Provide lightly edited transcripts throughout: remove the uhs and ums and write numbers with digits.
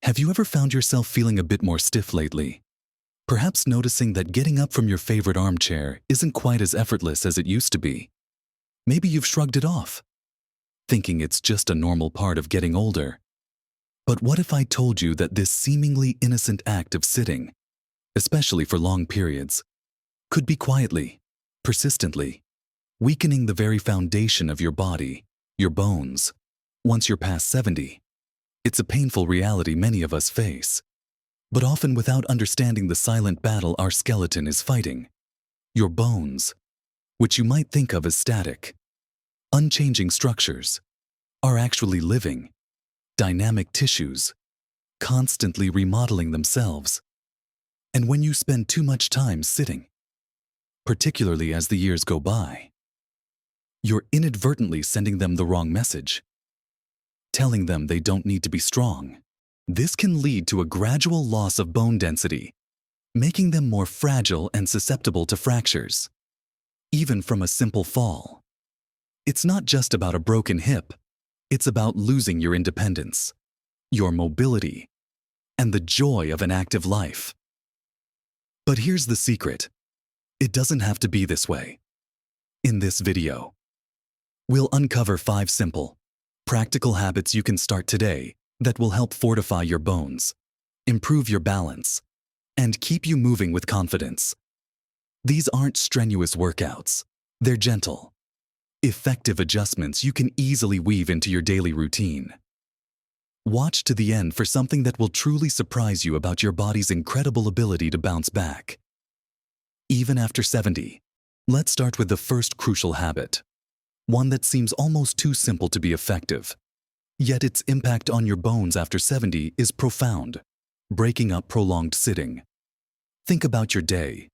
Have you ever found yourself feeling a bit more stiff lately? Perhaps noticing that getting up from your favorite armchair isn't quite as effortless as it used to be. Maybe you've shrugged it off, thinking it's just a normal part of getting older. But what if I told you that this seemingly innocent act of sitting, especially for long periods, could be quietly, persistently, weakening the very foundation of your body, your bones, once you're past 70? It's a painful reality many of us face, but often without understanding the silent battle our skeleton is fighting. Your bones, which you might think of as static, unchanging structures, are actually living, dynamic tissues, constantly remodeling themselves. And when you spend too much time sitting, particularly as the years go by, you're inadvertently sending them the wrong message, telling them they don't need to be strong. This can lead to a gradual loss of bone density, making them more fragile and susceptible to fractures, even from a simple fall. It's not just about a broken hip, it's about losing your independence, your mobility, and the joy of an active life. But here's the secret. It doesn't have to be this way. In this video, we'll uncover 5 simple, practical habits you can start today that will help fortify your bones, improve your balance, and keep you moving with confidence. These aren't strenuous workouts. They're gentle, effective adjustments you can easily weave into your daily routine. Watch to the end for something that will truly surprise you about your body's incredible ability to bounce back. Even after 70, let's start with the first crucial habit, one that seems almost too simple to be effective. Yet its impact on your bones after 70 is profound: breaking up prolonged sitting. Think about your day.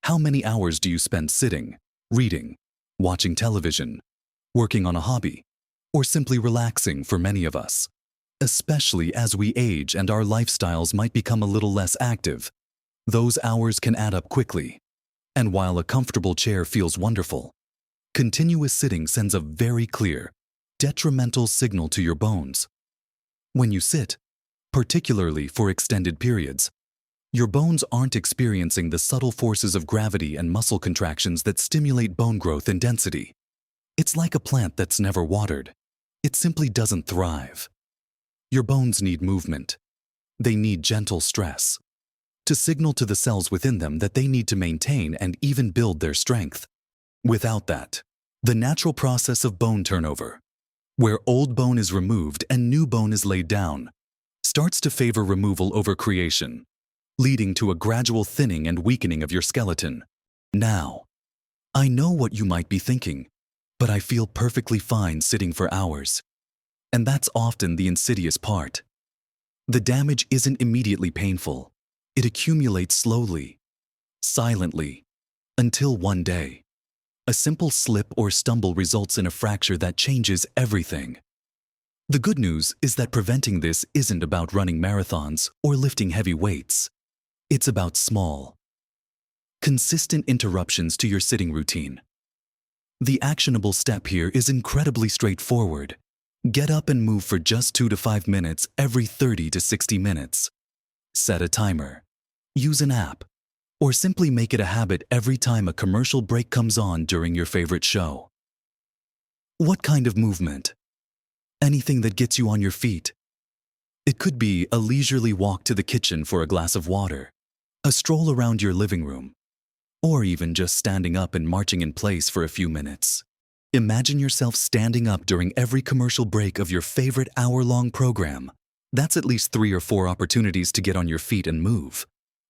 How many hours do you spend sitting, reading, watching television, working on a hobby, or simply relaxing? For many of us, especially as we age and our lifestyles might become a little less active, those hours can add up quickly. And while a comfortable chair feels wonderful, continuous sitting sends a very clear, detrimental signal to your bones. When you sit, particularly for extended periods, your bones aren't experiencing the subtle forces of gravity and muscle contractions that stimulate bone growth and density. It's like a plant that's never watered. It simply doesn't thrive. Your bones need movement. They need gentle stress to signal to the cells within them that they need to maintain and even build their strength. Without that, the natural process of bone turnover, where old bone is removed and new bone is laid down, starts to favor removal over creation, leading to a gradual thinning and weakening of your skeleton. Now, I know what you might be thinking, but I feel perfectly fine sitting for hours. And that's often the insidious part. The damage isn't immediately painful. It accumulates slowly, silently, until one day, a simple slip or stumble results in a fracture that changes everything. The good news is that preventing this isn't about running marathons or lifting heavy weights. It's about small, consistent interruptions to your sitting routine. The actionable step here is incredibly straightforward. Get up and move for just 2 to 5 minutes every 30 to 60 minutes. Set a timer, use an app, or simply make it a habit every time a commercial break comes on during your favorite show. What kind of movement? Anything that gets you on your feet. It could be a leisurely walk to the kitchen for a glass of water, a stroll around your living room, or even just standing up and marching in place for a few minutes. Imagine yourself standing up during every commercial break of your favorite hour-long program. That's at least 3 or 4 opportunities to get on your feet and move.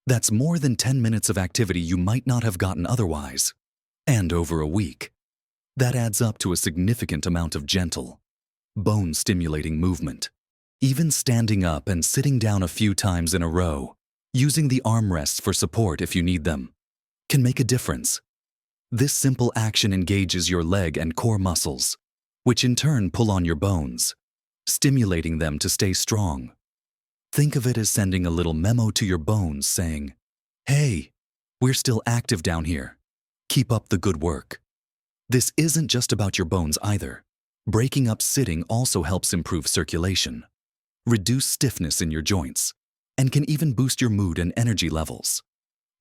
That's more than 10 minutes of activity you might not have gotten otherwise. And over a week, that adds up to a significant amount of gentle, bone-stimulating movement. Even standing up and sitting down a few times in a row, using the armrests for support if you need them, can make a difference. This simple action engages your leg and core muscles, which in turn pull on your bones, stimulating them to stay strong. Think of it as sending a little memo to your bones saying, "Hey, we're still active down here. Keep up the good work." This isn't just about your bones either. Breaking up sitting also helps improve circulation. reduce stiffness in your joints, and can even boost your mood and energy levels.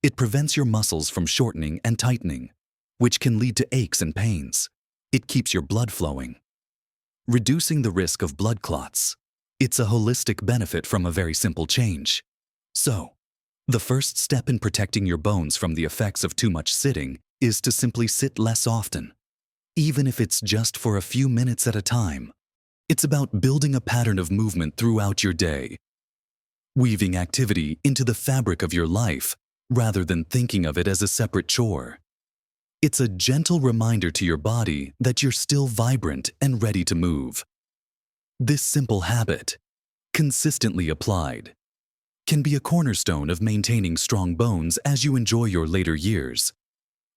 It prevents your muscles from shortening and tightening, which can lead to aches and pains. It keeps your blood flowing, reducing the risk of blood clots. It's a holistic benefit from a very simple change. So, the first step in protecting your bones from the effects of too much sitting is to simply sit less often, even if it's just for a few minutes at a time. It's about building a pattern of movement throughout your day, weaving activity into the fabric of your life rather than thinking of it as a separate chore. It's a gentle reminder to your body that you're still vibrant and ready to move. This simple habit, consistently applied, can be a cornerstone of maintaining strong bones as you enjoy your later years.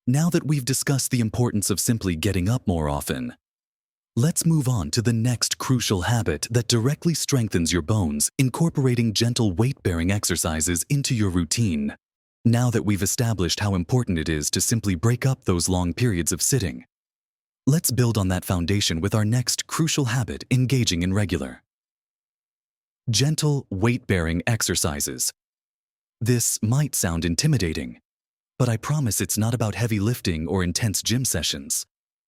Now that we've discussed the importance of simply getting up more often, let's move on to the next crucial habit that directly strengthens your bones, incorporating gentle weight-bearing exercises into your routine. Now that we've established how important it is to simply break up those long periods of sitting, let's build on that foundation with our next crucial habit: engaging in regular, gentle weight-bearing exercises. This might sound intimidating, but I promise it's not about heavy lifting or intense gym sessions.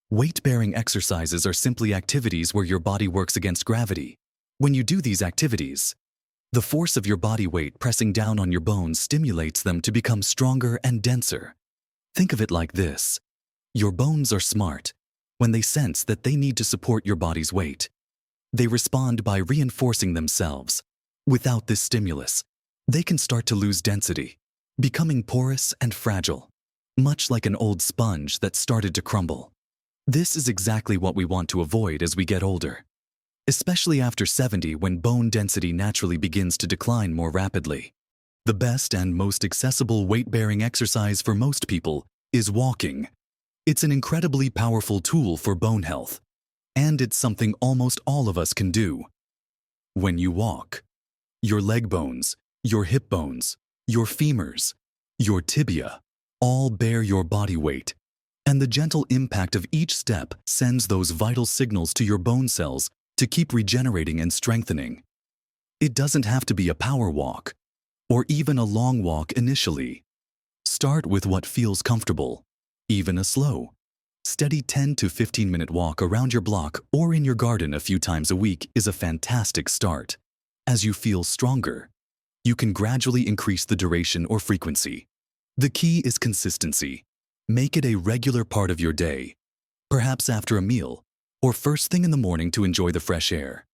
Weight-bearing exercises are simply activities where your body works against gravity. When you do these activities, the force of your body weight pressing down on your bones stimulates them to become stronger and denser. Think of it like this: your bones are smart. When they sense that they need to support your body's weight, they respond by reinforcing themselves. Without this stimulus, they can start to lose density, becoming porous and fragile, much like an old sponge that started to crumble. This is exactly what we want to avoid as we get older, especially after 70, when bone density naturally begins to decline more rapidly. The best and most accessible weight-bearing exercise for most people is walking. It's an incredibly powerful tool for bone health, and it's something almost all of us can do. When you walk, your leg bones, your hip bones, your femurs, your tibia all bear your body weight, and the gentle impact of each step sends those vital signals to your bone cells to keep regenerating and strengthening. It doesn't have to be a power walk or even a long walk initially. Start with what feels comfortable. Even a slow, steady 10 to 15-minute walk around your block or in your garden a few times a week is a fantastic start. As you feel stronger, you can gradually increase the duration or frequency. The key is consistency. Make it a regular part of your day, perhaps after a meal or first thing in the morning to enjoy the fresh air.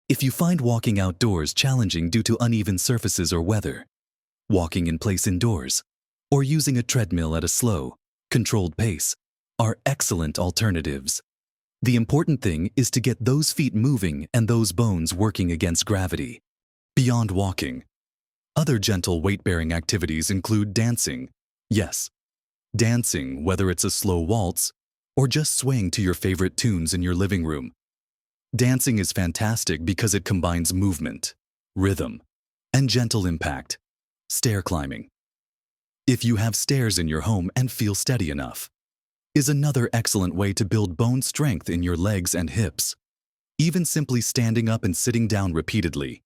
If you find walking outdoors challenging due to uneven surfaces or weather, walking in place indoors or using a treadmill at a slow, controlled pace are excellent alternatives. The important thing is to get those feet moving and those bones working against gravity. Beyond walking, other gentle weight-bearing activities include dancing. Yes, dancing, whether it's a slow waltz or just swaying to your favorite tunes in your living room. Dancing is fantastic because it combines movement, rhythm, and gentle impact. Stair climbing, if you have stairs in your home and feel steady enough, is another excellent way to build bone strength in your legs and hips. Even simply standing up and sitting down repeatedly,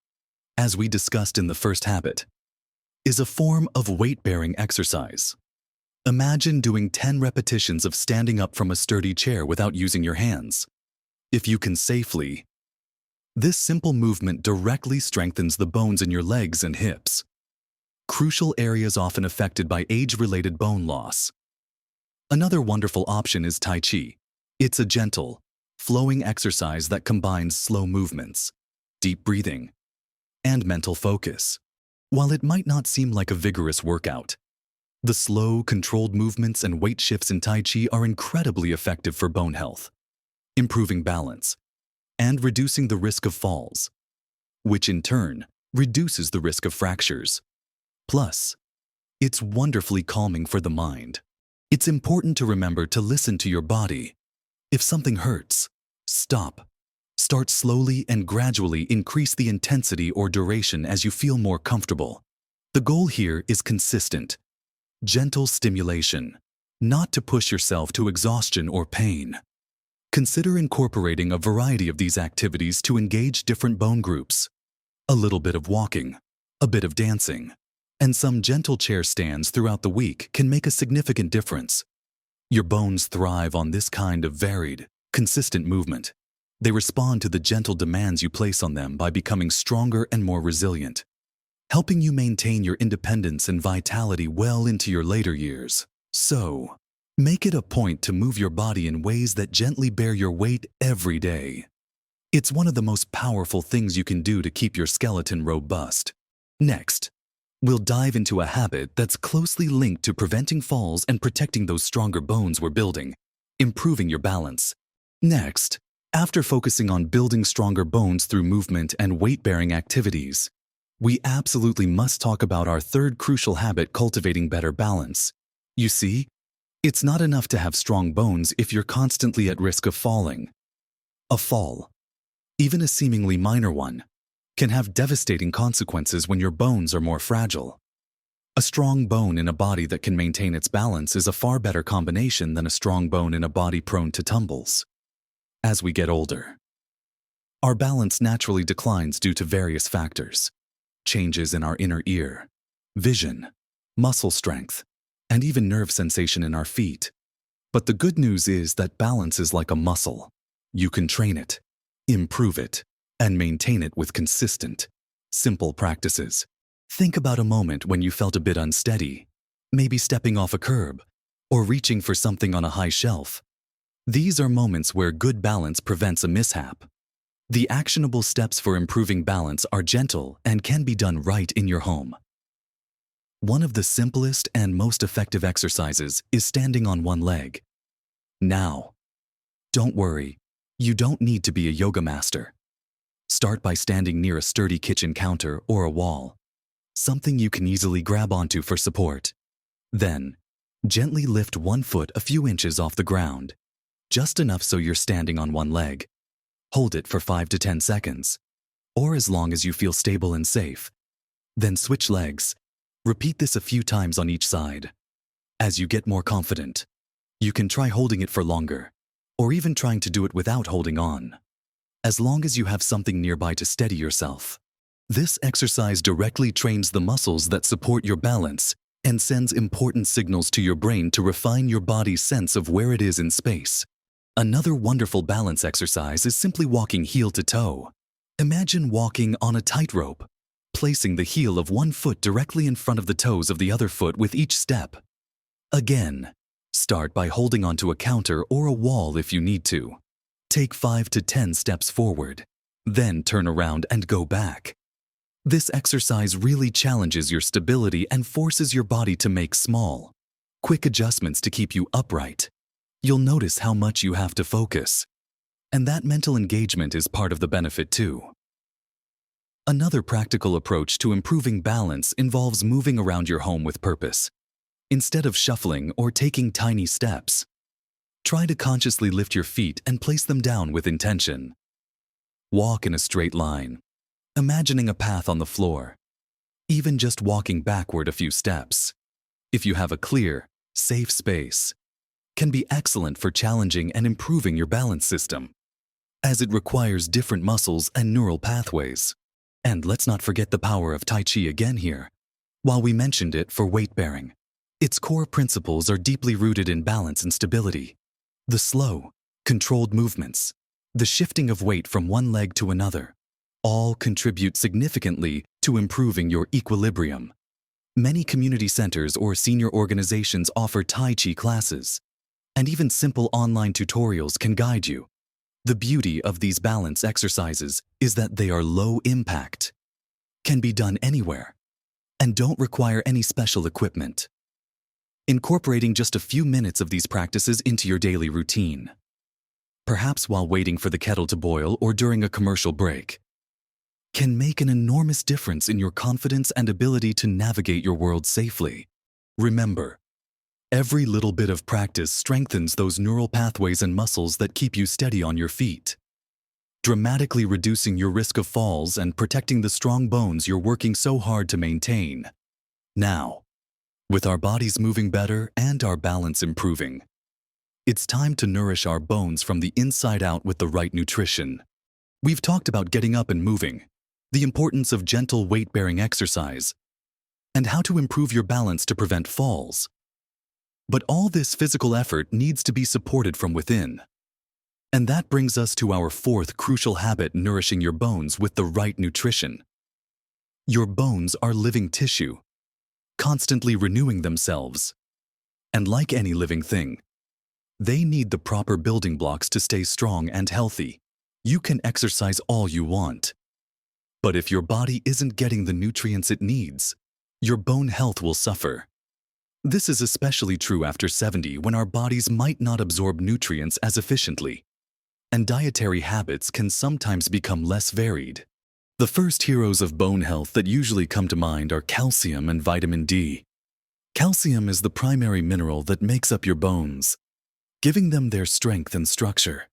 as we discussed in the first habit, is a form of weight-bearing exercise. Imagine doing 10 repetitions of standing up from a sturdy chair without using your hands. If you can safely, this simple movement directly strengthens the bones in your legs and hips, crucial areas often affected by age-related bone loss. Another wonderful option is Tai Chi. It's a gentle, flowing exercise that combines slow movements, deep breathing, and mental focus. While it might not seem like a vigorous workout, the slow, controlled movements and weight shifts in Tai Chi are incredibly effective for bone health, improving balance, and reducing the risk of falls, which in turn reduces the risk of fractures. Plus, it's wonderfully calming for the mind. It's important to remember to listen to your body. If something hurts, stop. Start slowly and gradually increase the intensity or duration as you feel more comfortable. The goal here is consistent, gentle stimulation, not to push yourself to exhaustion or pain. Consider incorporating a variety of these activities to engage different bone groups. A little bit of walking, a bit of dancing, and some gentle chair stands throughout the week can make a significant difference. Your bones thrive on this kind of varied, consistent movement. They respond to the gentle demands you place on them by becoming stronger and more resilient, helping you maintain your independence and vitality well into your later years. So, make it a point to move your body in ways that gently bear your weight every day. It's one of the most powerful things you can do to keep your skeleton robust. Next, we'll dive into a habit that's closely linked to preventing falls and protecting those stronger bones we're building, improving your balance. Next, after focusing on building stronger bones through movement and weight-bearing activities, we absolutely must talk about our third crucial habit: cultivating better balance. You see, it's not enough to have strong bones if you're constantly at risk of falling. A fall, even a seemingly minor one, can have devastating consequences when your bones are more fragile. A strong bone in a body that can maintain its balance is a far better combination than a strong bone in a body prone to tumbles. As we get older, our balance naturally declines due to various factors: changes in our inner ear, vision, muscle strength, and even nerve sensation in our feet. But the good news is that balance is like a muscle. You can train it, improve it, and maintain it with consistent, simple practices. Think about a moment when you felt a bit unsteady, maybe stepping off a curb or reaching for something on a high shelf. These are moments where good balance prevents a mishap. The actionable steps for improving balance are gentle and can be done right in your home. One of the simplest and most effective exercises is standing on one leg. Now, don't worry, you don't need to be a yoga master. Start by standing near a sturdy kitchen counter or a wall, something you can easily grab onto for support. Then, gently lift one foot a few inches off the ground, just enough so you're standing on one leg. Hold it for 5 to 10 seconds, or as long as you feel stable and safe. Then switch legs. Repeat this a few times on each side. As you get more confident, you can try holding it for longer, or even trying to do it without holding on, as long as you have something nearby to steady yourself. This exercise directly trains the muscles that support your balance and sends important signals to your brain to refine your body's sense of where it is in space. Another wonderful balance exercise is simply walking heel to toe. Imagine walking on a tightrope, placing the heel of one foot directly in front of the toes of the other foot with each step. Again, start by holding onto a counter or a wall if you need to. Take 5 to 10 steps forward, then turn around and go back. This exercise really challenges your stability and forces your body to make small, quick adjustments to keep you upright. You'll notice how much you have to focus, and that mental engagement is part of the benefit too. Another practical approach to improving balance involves moving around your home with purpose. Instead of shuffling or taking tiny steps, try to consciously lift your feet and place them down with intention. Walk in a straight line, imagining a path on the floor, even just walking backward a few steps. If you have a clear, safe space, can be excellent for challenging and improving your balance system, as it requires different muscles and neural pathways. And let's not forget the power of Tai Chi again here. While we mentioned it for weight bearing, its core principles are deeply rooted in balance and stability. The slow, controlled movements, the shifting of weight from one leg to another, all contribute significantly to improving your equilibrium. Many community centers or senior organizations offer Tai Chi classes, and even simple online tutorials can guide you. The beauty of these balance exercises is that they are low impact, can be done anywhere, and don't require any special equipment. Incorporating just a few minutes of these practices into your daily routine, perhaps while waiting for the kettle to boil or during a commercial break, can make an enormous difference in your confidence and ability to navigate your world safely. Remember, every little bit of practice strengthens those neural pathways and muscles that keep you steady on your feet, dramatically reducing your risk of falls and protecting the strong bones you're working so hard to maintain. Now, with our bodies moving better and our balance improving, it's time to nourish our bones from the inside out with the right nutrition. We've talked about getting up and moving, the importance of gentle weight-bearing exercise, and how to improve your balance to prevent falls. But all this physical effort needs to be supported from within. And that brings us to our fourth crucial habit: nourishing your bones with the right nutrition. Your bones are living tissue, constantly renewing themselves. And like any living thing, they need the proper building blocks to stay strong and healthy. You can exercise all you want, but if your body isn't getting the nutrients it needs, your bone health will suffer. This is especially true after 70, when our bodies might not absorb nutrients as efficiently, and dietary habits can sometimes become less varied. The first heroes of bone health that usually come to mind are calcium and vitamin D. Calcium is the primary mineral that makes up your bones, giving them their strength and structure.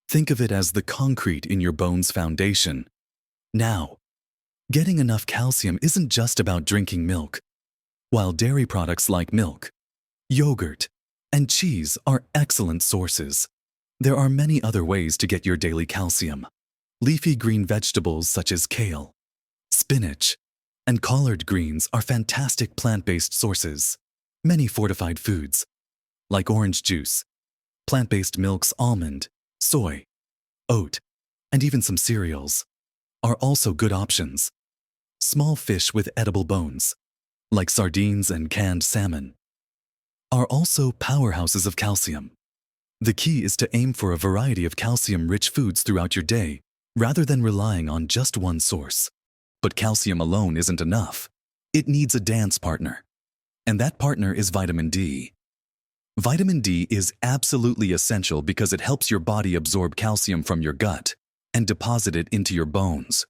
Think of it as the concrete in your bone's foundation. Now, getting enough calcium isn't just about drinking milk. While dairy products like milk, yogurt, and cheese are excellent sources, there are many other ways to get your daily calcium. Leafy green vegetables such as kale, spinach, and collard greens are fantastic plant-based sources. Many fortified foods, like orange juice, plant-based milks, almond, soy, oat, and even some cereals, are also good options. Small fish with edible bones, like sardines and canned salmon, are also powerhouses of calcium. The key is to aim for a variety of calcium-rich foods throughout your day, rather than relying on just one source. But calcium alone isn't enough. It needs a dance partner, and that partner is vitamin D. Vitamin D is absolutely essential because it helps your body absorb calcium from your gut and deposit it into your bones.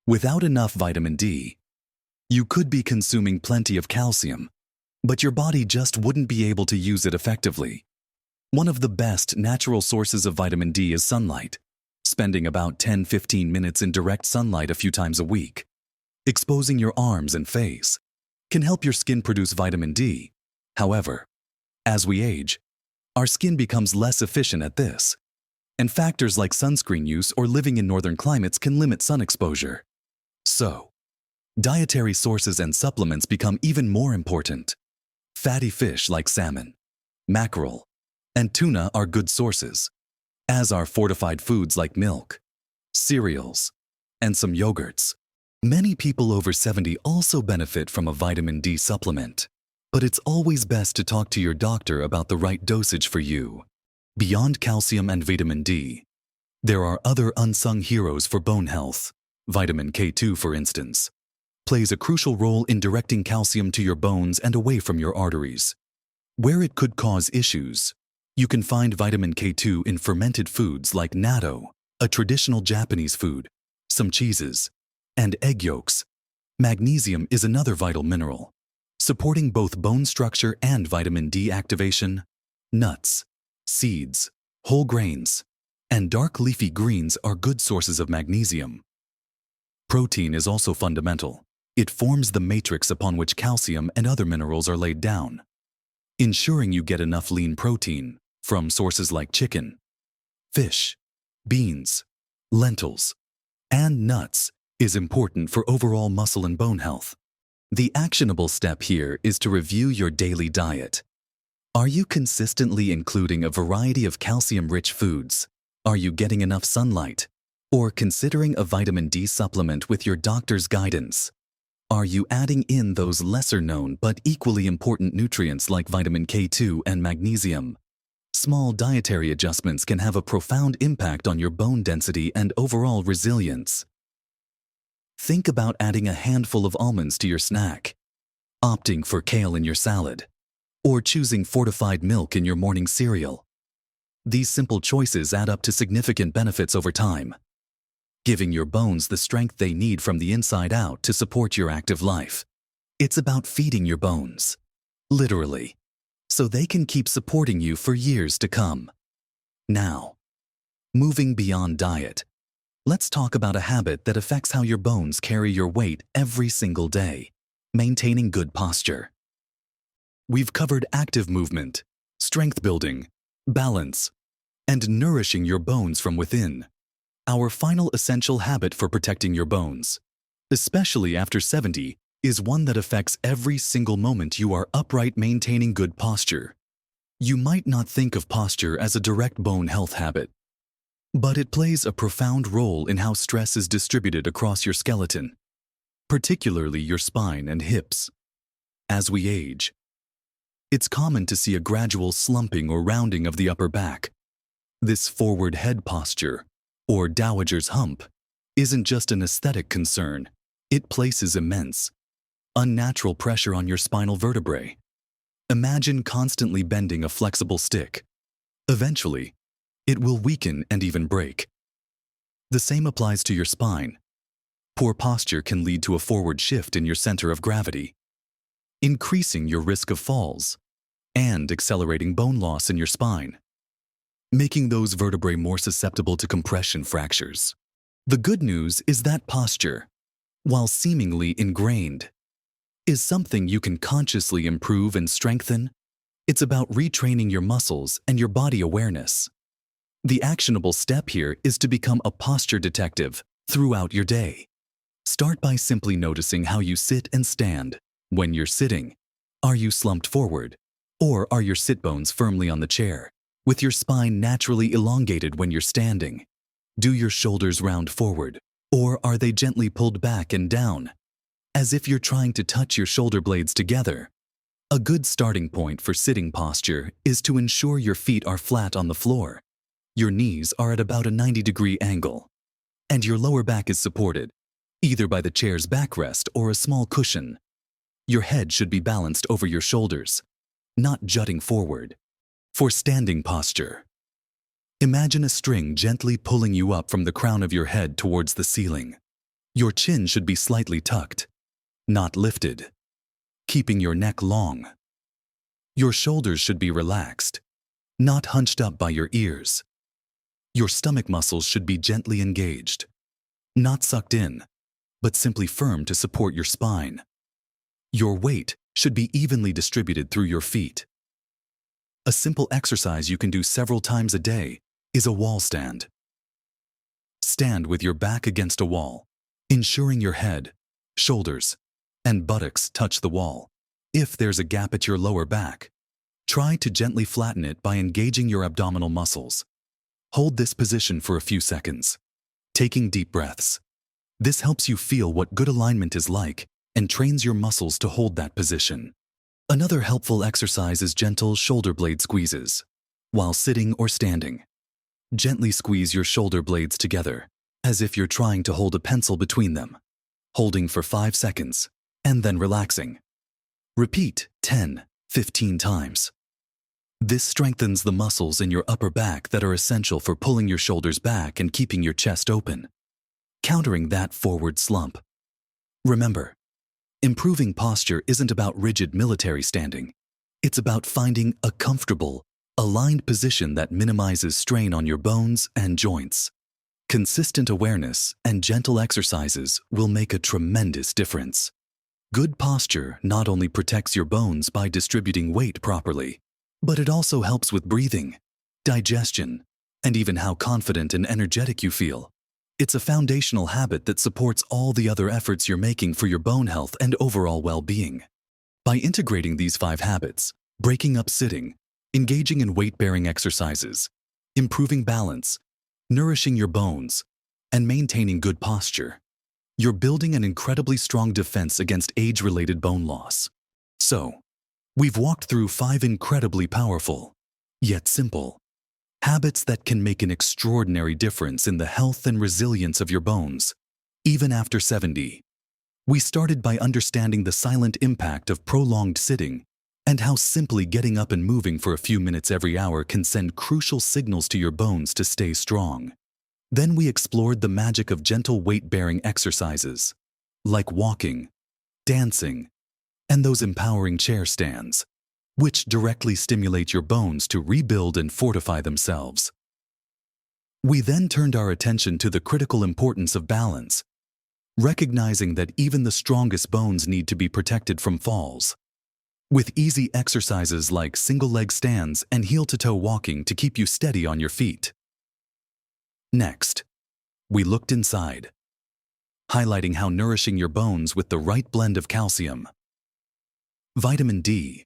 Without enough vitamin D, you could be consuming plenty of calcium, but your body just wouldn't be able to use it effectively. One of the best natural sources of vitamin D is sunlight. Spending about 10-15 minutes in direct sunlight a few times a week, exposing your arms and face, can help your skin produce vitamin D. However, as we age, our skin becomes less efficient at this, and factors like sunscreen use or living in northern climates can limit sun exposure. So, dietary sources and supplements become even more important. Fatty fish like salmon, mackerel, and tuna are good sources, as are fortified foods like milk, cereals, and some yogurts. Many people over 70 also benefit from a vitamin D supplement, but it's always best to talk to your doctor about the right dosage for you. Beyond calcium and vitamin D, there are other unsung heroes for bone health. Vitamin K2, for instance, plays a crucial role in directing calcium to your bones and away from your arteries. Where it could cause issues, you can find vitamin K2 in fermented foods like natto, a traditional Japanese food, some cheeses, and egg yolks. Magnesium is another vital mineral, supporting both bone structure and vitamin D activation. Nuts, seeds, whole grains, and dark leafy greens are good sources of magnesium. Protein is also fundamental. It forms the matrix upon which calcium and other minerals are laid down. Ensuring you get enough lean protein from sources like chicken, fish, beans, lentils, and nuts is important for overall muscle and bone health. The actionable step here is to review your daily diet. Are you consistently including a variety of calcium-rich foods? Are you getting enough sunlight? Or considering a vitamin D supplement with your doctor's guidance? Are you adding in those lesser-known but equally important nutrients like vitamin K2 and magnesium? Small dietary adjustments can have a profound impact on your bone density and overall resilience. Think about adding a handful of almonds to your snack, opting for kale in your salad, or choosing fortified milk in your morning cereal. These simple choices add up to significant benefits over time, giving your bones the strength they need from the inside out to support your active life. It's about feeding your bones, literally, so they can keep supporting you for years to come. Now, moving beyond diet, let's talk about a habit that affects how your bones carry your weight every single day: maintaining good posture. We've covered active movement, strength building, balance, and nourishing your bones from within. Our final essential habit for protecting your bones especially after 70, is one that affects every single moment you are upright, maintaining good posture. You might not think of posture as a direct bone health habit, but it plays a profound role in how stress is distributed across your skeleton, particularly your spine and hips. As we age, it's common to see a gradual slumping or rounding of the upper back. This forward head posture, or dowager's hump, isn't just an aesthetic concern. It places immense, unnatural pressure on your spinal vertebrae. Imagine constantly bending a flexible stick. Eventually, it will weaken and even break. The same applies to your spine. Poor posture can lead to a forward shift in your center of gravity, increasing your risk of falls and accelerating bone loss in your spine, making those vertebrae more susceptible to compression fractures. The good news is that posture, while seemingly ingrained, is something you can consciously improve and strengthen. It's about retraining your muscles and your body awareness. The actionable step here is to become a posture detective throughout your day. Start by simply noticing how you sit and stand. When you're sitting, are you slumped forward, or are your sit bones firmly on the chair, with your spine naturally elongated when you're standing? Do your shoulders round forward, or are they gently pulled back and down, as if you're trying to touch your shoulder blades together? A good starting point for sitting posture is to ensure your feet are flat on the floor, your knees are at about a 90-degree angle, and your lower back is supported, either by the chair's backrest or a small cushion. Your head should be balanced over your shoulders, not jutting forward. For standing posture, imagine a string gently pulling you up from the crown of your head towards the ceiling. Your chin should be slightly tucked, not lifted, keeping your neck long. Your shoulders should be relaxed, not hunched up by your ears. Your stomach muscles should be gently engaged, not sucked in, but simply firm to support your spine. Your weight should be evenly distributed through your feet. A simple exercise you can do several times a day is a wall stand. Stand with your back against a wall, ensuring your head, shoulders, and buttocks touch the wall. If there's a gap at your lower back, try to gently flatten it by engaging your abdominal muscles. Hold this position for a few seconds, taking deep breaths. This helps you feel what good alignment is like and trains your muscles to hold that position. Another helpful exercise is gentle shoulder blade squeezes. While sitting or standing, gently squeeze your shoulder blades together, as if you're trying to hold a pencil between them, holding for 5 seconds, and then relaxing. Repeat 10-15 times. This strengthens the muscles in your upper back that are essential for pulling your shoulders back and keeping your chest open, countering that forward slump. Remember, improving posture isn't about rigid military standing. It's about finding a comfortable, aligned position that minimizes strain on your bones and joints. Consistent awareness and gentle exercises will make a tremendous difference. Good posture not only protects your bones by distributing weight properly, but it also helps with breathing, digestion, and even how confident and energetic you feel. It's a foundational habit that supports all the other efforts you're making for your bone health and overall well-being. By integrating these 5 habits, breaking up sitting, engaging in weight-bearing exercises, improving balance, nourishing your bones, and maintaining good posture, you're building an incredibly strong defense against age-related bone loss. So, we've walked through 5 incredibly powerful, yet simple, habits that can make an extraordinary difference in the health and resilience of your bones, even after 70. We started by understanding the silent impact of prolonged sitting and how simply getting up and moving for a few minutes every hour can send crucial signals to your bones to stay strong. Then we explored the magic of gentle weight-bearing exercises, like walking, dancing, and those empowering chair stands, which directly stimulate your bones to rebuild and fortify themselves. We then turned our attention to the critical importance of balance, recognizing that even the strongest bones need to be protected from falls, with easy exercises like single-leg stands and heel-to-toe walking to keep you steady on your feet. Next, we looked inside. highlighting how nourishing your bones with the right blend of calcium. Vitamin D.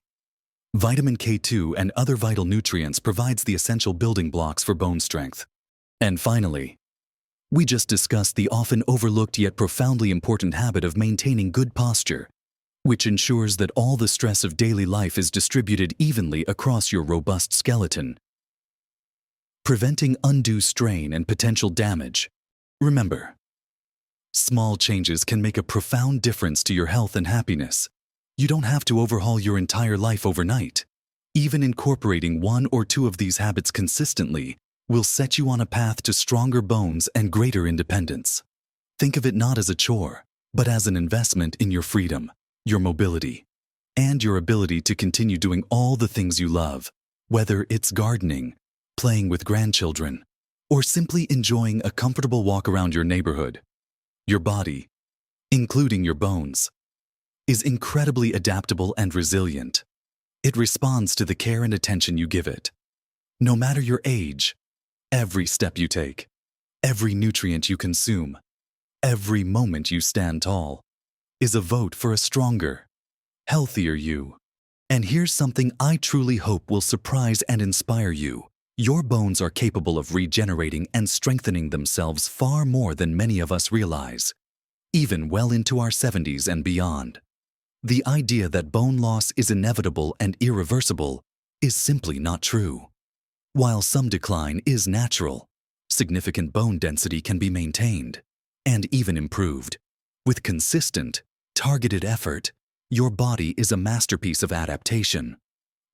Vitamin K2 and other vital nutrients provides the essential building blocks for bone strength. And finally, we just discussed the often overlooked yet profoundly important habit of maintaining good posture, which ensures that all the stress of daily life is distributed evenly across your robust skeleton, preventing undue strain and potential damage. Remember, small changes can make a profound difference to your health and happiness. You don't have to overhaul your entire life overnight. Even incorporating one or two of these habits consistently will set you on a path to stronger bones and greater independence. Think of it not as a chore, but as an investment in your freedom, your mobility, and your ability to continue doing all the things you love, whether it's gardening, playing with grandchildren, or simply enjoying a comfortable walk around your neighborhood. Your body, including your bones, is incredibly adaptable and resilient. It responds to the care and attention you give it. No matter your age, every step you take, every nutrient you consume, every moment you stand tall, is a vote for a stronger, healthier you. And here's something I truly hope will surprise and inspire you. Your bones are capable of regenerating and strengthening themselves far more than many of us realize, even well into our 70s and beyond. The idea that bone loss is inevitable and irreversible is simply not true. While some decline is natural, significant bone density can be maintained and even improved. With consistent, targeted effort, your body is a masterpiece of adaptation.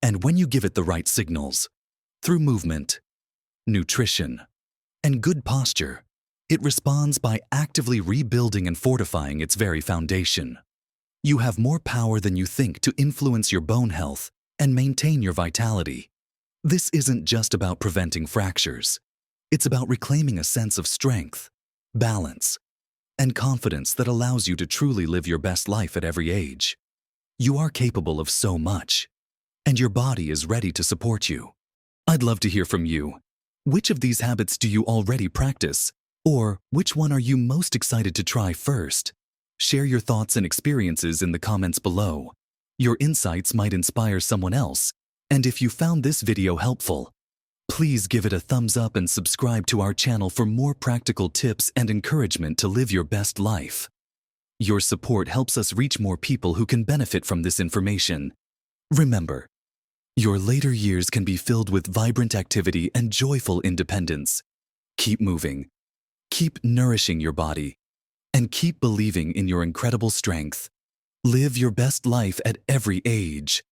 And when you give it the right signals, through movement, nutrition, and good posture, it responds by actively rebuilding and fortifying its very foundation. You have more power than you think to influence your bone health and maintain your vitality. This isn't just about preventing fractures. It's about reclaiming a sense of strength, balance, and confidence that allows you to truly live your best life at every age. You are capable of so much, and your body is ready to support you. I'd love to hear from you. Which of these habits do you already practice? Or which one are you most excited to try first? Share your thoughts and experiences in the comments below. Your insights might inspire someone else. And if you found this video helpful, please give it a thumbs up and subscribe to our channel for more practical tips and encouragement to live your best life. Your support helps us reach more people who can benefit from this information. Remember, your later years can be filled with vibrant activity and joyful independence. Keep moving, keep nourishing your body, and keep believing in your incredible strength. Live your best life at every age.